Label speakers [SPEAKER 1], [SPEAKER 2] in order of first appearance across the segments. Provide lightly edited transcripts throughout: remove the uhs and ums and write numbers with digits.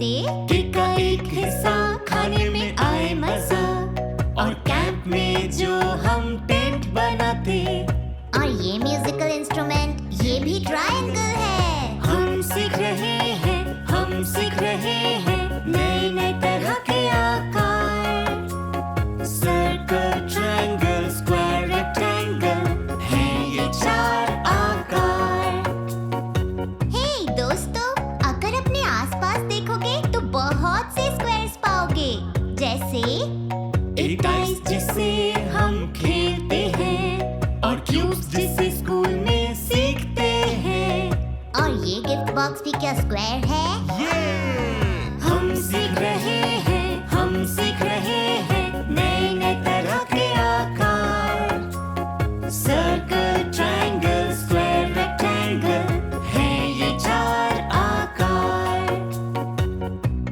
[SPEAKER 1] जैसे
[SPEAKER 2] केक का एक हिस्सा खाने में आए मजा, और कैंप में जो हम टेंट बनाते।
[SPEAKER 1] और ये म्यूजिकल इंस्ट्रूमेंट ये भी ट्रायंगल है।
[SPEAKER 2] हम सीख रहे हैं, हम सीख रहे हैं नए नए तरह के आकार। सर्कल, ट्रायंगल, स्क्वायर, रेक्टेंगल हैं ये चार आकार।
[SPEAKER 1] हे दोस्तों, अगर अपने आसपास देखोगे तो बहुत से स्क्वायर्स पाओगे, जैसे
[SPEAKER 2] एक डाइस जिससे हम खेलते हैं, और क्यूब्स जिसे स्कूल में सीखते हैं।
[SPEAKER 1] और ये गिफ्ट बॉक्स भी क्या स्क्वायर है?
[SPEAKER 2] हम सीख रहे हैं, हम सीख रहे हैं नए नए तरह के आकार। सर्कल, ट्रायंगल, स्क्वायर, रेक्टेंगल हैं ये चार आकार।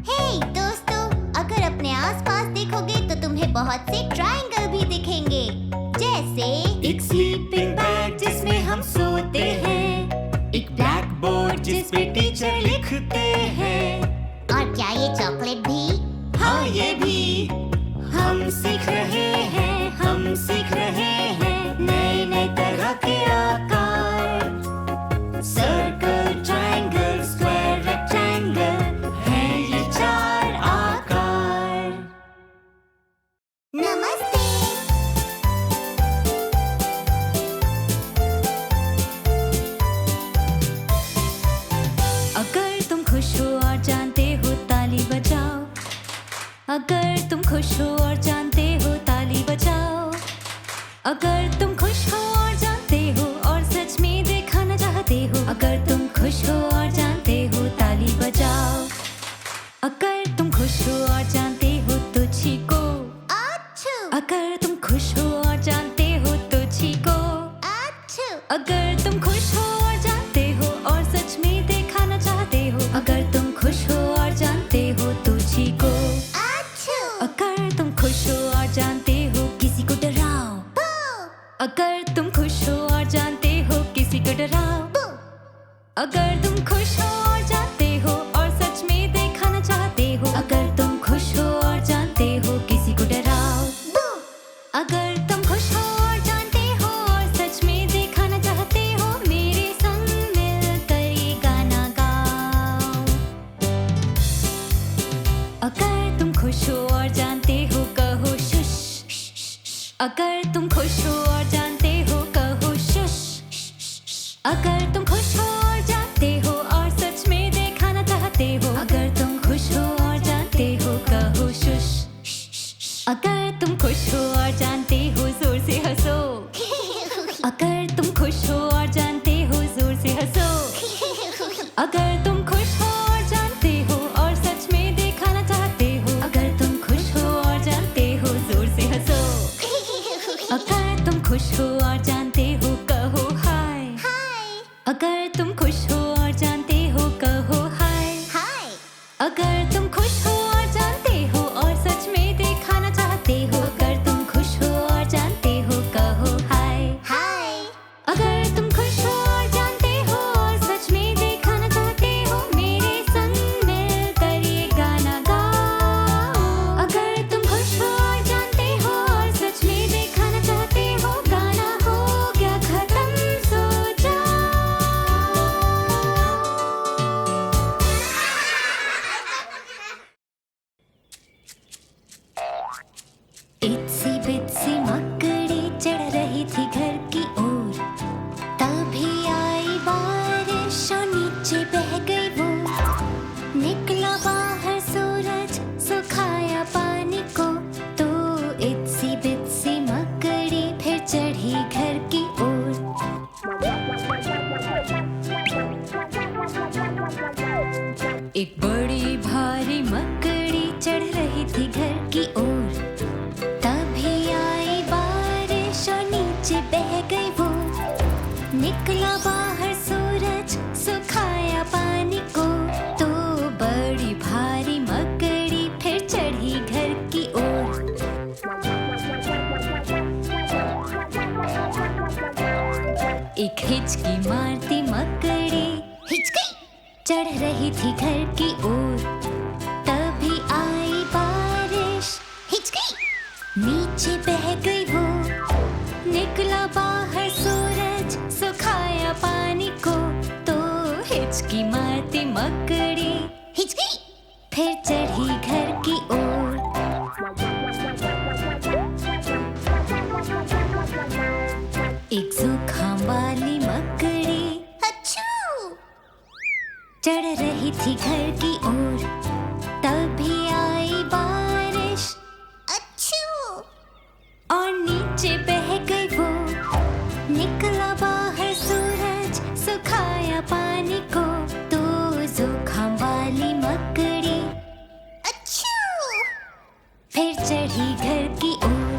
[SPEAKER 1] हे दोस्तों, अगर अपने आसपास देखोगे तो तुम्हें बहुत से ट्रायंगल भी दिखेंगे, जैसे
[SPEAKER 2] एक स्लीपिंग बैग जिसमें हम सोते हैं, एक ब्लैक बोर्ड जिस पे टीचर लिखते हैं।
[SPEAKER 1] और क्या ये चॉकलेट भी?
[SPEAKER 2] हाँ, ये भी। हम सीख रहे हैं, हम सीख रहे हैं नए नए तरह के आकार। सर्कल, ट्रायंगल, स्क्वायर, रेक्टेंगल हैं ये चार आकार।
[SPEAKER 1] नमस्ते।
[SPEAKER 3] अगर तुम खुश हो और जानते हो ताली बजाओ। अगर तुम खुश हो और जानते हो ताली बजाओ। अगर तुम खुश हो और जानते हो और सच में दिखाना चाहते हो। अगर तुम खुश हो और जानते हो ताली बजाओ। अगर तुम खुश हो और जानते हो तो चीखो।
[SPEAKER 1] अच्छू
[SPEAKER 3] अगर तुम खुश हो और जानते हो तो चीखो।
[SPEAKER 1] अच्छू।
[SPEAKER 3] अगर तुम खुश हो और जानते हो और सच में दिखाना चाहते हो। अगर तुम खुश हो और जानते हो तो चीखो।
[SPEAKER 1] अच्छू।
[SPEAKER 3] अगर तुम खुश हो और जानते हो किसी को डराओ।
[SPEAKER 1] बू
[SPEAKER 3] अगर तुम खुश हो और जानते हो किसी को डराओ।
[SPEAKER 1] बू
[SPEAKER 3] अगर तुम खुश हो और जानते हो और सच में दिखाना चाहते हो। अगर तुम खुश हो और जानते हो किसी को डराओ।
[SPEAKER 1] बू
[SPEAKER 3] अगर तुम खुश हो और जानते हो और सच में दिखाना चाहते हो, मेरे संग मिलकर ये गाना गाओ। अगर तुम खुश हो और जानते हो कहो शुश। अगर तुम खुश हो और जानते हो कहो शुश। अगर तुम खुश हो और जानते हो और सच में दिखाना चाहते हो। अगर तुम खुश हो और जानते हो कहो शुश। अगर तुम खुश हो और जानते हो जोर से हंसो। अगर तुम खुश हो और जानते हो जोर से हंसो। अगर तुम खुश हो और जानते हो और सच में दिखाना चाहते हो। अगर तुम खुश हो और जानते हो जोर से हंसो। अगर तुम खुश हो और जानते हो कहो हाय।
[SPEAKER 1] हाय
[SPEAKER 3] अगर तुम खुश हो और जानते हो कहो हाय।
[SPEAKER 1] हाय।
[SPEAKER 3] अगर तुम खुश हो और जानते हो और सच में दिखाना चाहते हो। अगर तुम खुश हो और जानते हो कहो हाय।
[SPEAKER 1] हाय।
[SPEAKER 3] अगर तुम खुश हो और जानते हो और सच में दिखाना चाहते हो, मेरे संग मिलकर ये गाना गाओ। अगर तुम खुश हो और जानते हो और सच में दिखाना चाहते हो, गाना हो गया खत्म सो जाओ। इत्सी बित्सी मकड़ी चढ़ रही थी घर की ओर, तभी आई बारिश और नीचे बह गई वो। निकला बाहर सूरज सुखाया पानी को, तो इत्सी बित्सी मकड़ी फिर चढ़ी घर की ओर। एक बड़ी भारी मकड़ी चढ़ रही थी घर की ओर, तभी आई बारिश और नीचे बह गई वो। निकला बाहर सूरज सुखाया पानी को, तो बड़ी भारी मकड़ी फिर चढ़ी घर की ओर। एक हिचकी मारती मकड़ी
[SPEAKER 1] हिचकी
[SPEAKER 3] चढ़ रही थी घर की ओर, उड़ती मारती मकड़ी
[SPEAKER 1] हिचकी।
[SPEAKER 3] फिर चढ़ी घर की ओर। एक जुकाम वाली मकड़ी
[SPEAKER 1] अच्छू।
[SPEAKER 3] चढ़ रही थी घर की ओर, तभी आई बारिश
[SPEAKER 1] अच्छू।
[SPEAKER 3] और नीचे बह गई वो। निकला बाहर सूरज, सुखाया पानी को। तो जुकाम वाली मकड़ी
[SPEAKER 1] अच्छू।
[SPEAKER 3] फिर चढ़ी घर की ओर।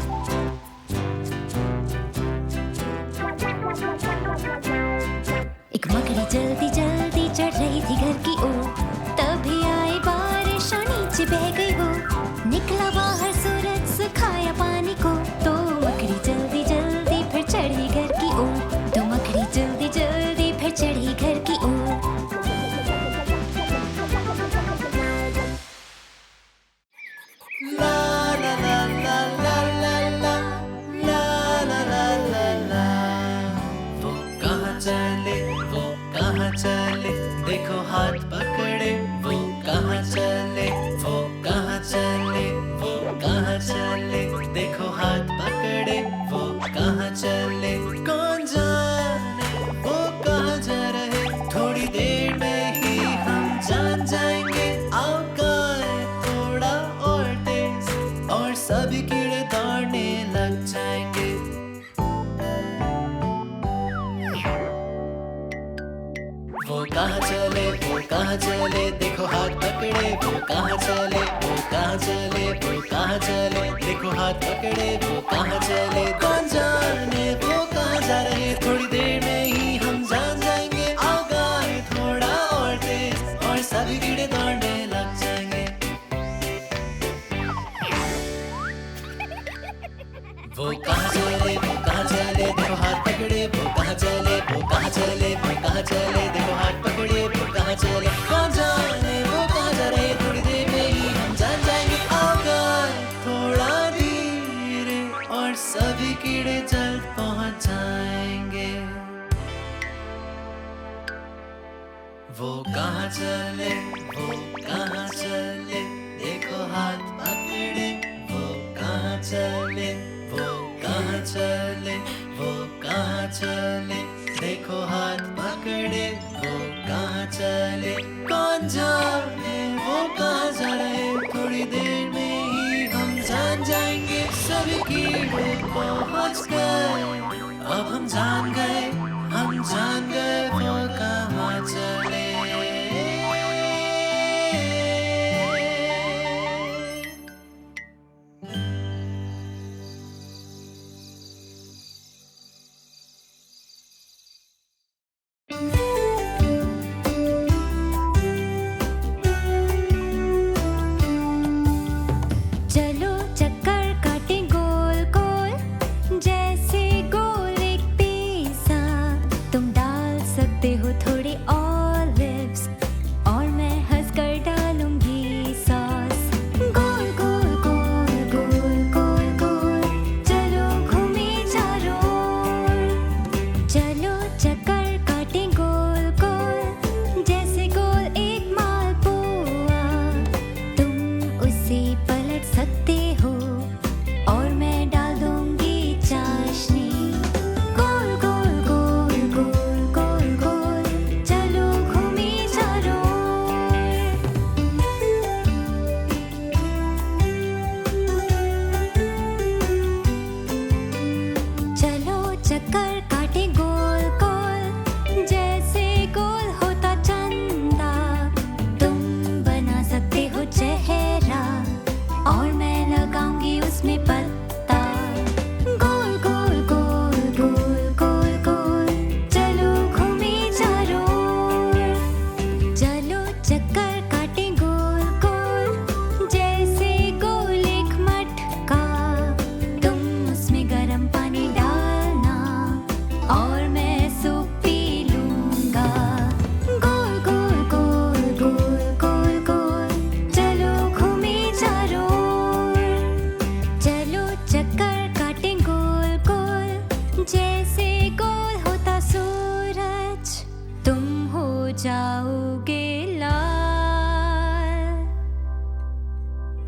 [SPEAKER 3] एक मकड़ी जल्दी जल्दी चढ़ रही थी घर की ओर, तभी आई बारिश और नीचे बह गई वो। निकला बाहर सूरज, सुखाया पानी को। तो मकड़ी जल्दी जल्दी फिर चढ़ी घर की ओर। तो मकड़ी जल्दी जल्दी फिर चढ़ी घर की ओर।
[SPEAKER 2] La la la la la la la la la la la la। वो कहाँ चले, वो कहाँ चले, देखो हाथ पकड़े। वो कहाँ चले, वो कहाँ चले, वो कहाँ चले, देखो हाथ पकड़े। वो कहाँ चले, कौन जाने वो कहाँ जा रहे। थोड़ी देर में ही हम जान जाएंगे। आओ गाएं थोड़ा और तेज, और सभी कीड़े दौड़ने लग जाएंगे। वो कहाँ चले, वो कहाँ चले, देखो हाथ पकड़े। वो कहाँ चले, वो कहाँ चले, वो कहाँ चले, देखो हाथ पकड़े। वो कहाँ चले, कौन जाने वो कहाँ जा रहे। थोड़ी देर में ही हम जान जाएंगे। आओ गाएं थोड़ा और तेज, और सभी कीड़े दौड़ने लग जाएंगे। वो कहाँ चले, वो कहाँ चले, देखो हाथ पकड़े। वो कहाँ चले, वो कहाँ चले, वो कहाँ चले, देखो हाथ पकड़े। वो कहाँ चले, कौन जाने वो कहाँ जा रहे। थोड़ी देर में ही हम जान जाएंगे। आओ गाएं थोड़ा धीरे, और सभी कीड़े जल्द पहुंच जाएंगे। वो कहाँ चले, वो कहाँ चले, देखो हाथ पकड़े। वो कहाँ चले, वो कहाँ चले, वो कहाँ चले, देखो हाथ पकड़े। वो कहाँ चले, कौन जाने वो कहाँ जा रहे। थोड़ी देर में ही हम जान जाएंगे। सभी कीड़े पहुंच गए। अब हम जान गए, हम जान गए वो कहाँ चले।
[SPEAKER 3] चलो चक्कर काटे गोल गोल, जैसे गोल एक पिज़्ज़ा। तुम डाल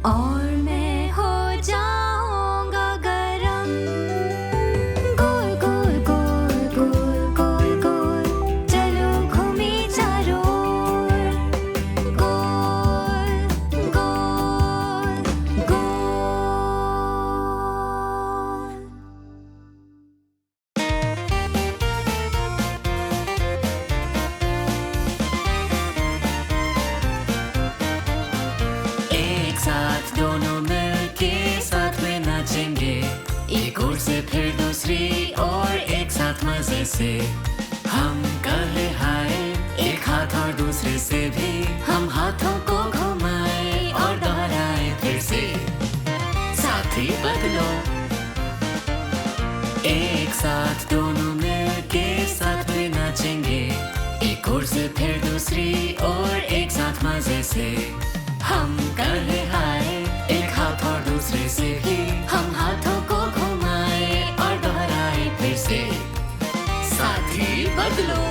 [SPEAKER 3] और मैं हो जाऊंगा गरम। गोल गोल गोल गोल गोल गोल चलो घूमे चारों ओर। गोल गोल गोल।
[SPEAKER 2] एक साथ दोनों मिलके साथ में नाचेंगे, एक ओर से फिर दूसरी और एक साथ मजे से। हम कहे हाय एक हाथ और दूसरे से भी, हम हाथों को घुमाए और दोहराए फिर से। साथी बदलो। एक साथ दोनों मिलके साथ में नाचेंगे, एक ओर से फिर दूसरी और एक साथ मजे से। हम कहे हाय एक हाथ और दूसरे से भी, हम हाथों को घुमाए और दोहराए फिर से। साथी बदलो।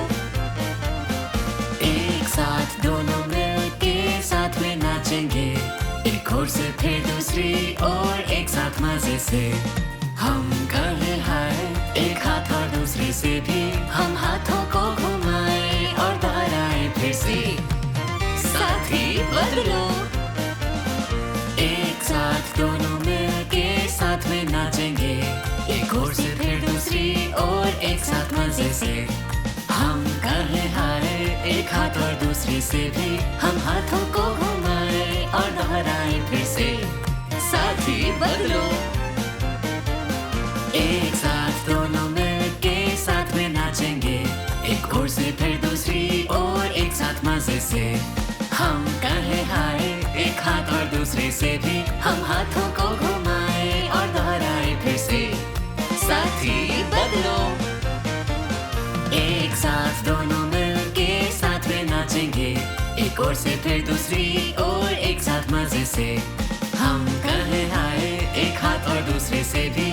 [SPEAKER 2] एक साथ दोनों मिलके साथ में नाचेंगे, एक ओर से फिर दूसरी और एक साथ मजे से। हम कहे हाय एक हाथ और दूसरे से भी, हम हाथों को घुमाए और दोहराए फिर से। साथी बदलो। एक साथ दोनों मिलके साथ में नाचेंगे, एक ओर से फिर दूसरी और एक साथ मजे से। हम कहे हाय एक हाथ और दूसरे से भी, हम हाथों को घुमाए और दोहराए फिर से। साथी बदलो। एक साथ दोनों मिलके साथ में नाचेंगे, एक ओर से फिर दूसरी और एक साथ मजे से। हम कहे हाय एक हाथ और दूसरे से भी, हम हाथों को घुमाए और दोहराए फिर से। साथी बदलो। एक साथ दोनों मिलके साथ में नाचेंगे, एक ओर से फिर दूसरी और एक साथ मजे से। हम कहे हाय एक हाथ और दूसरे से भी,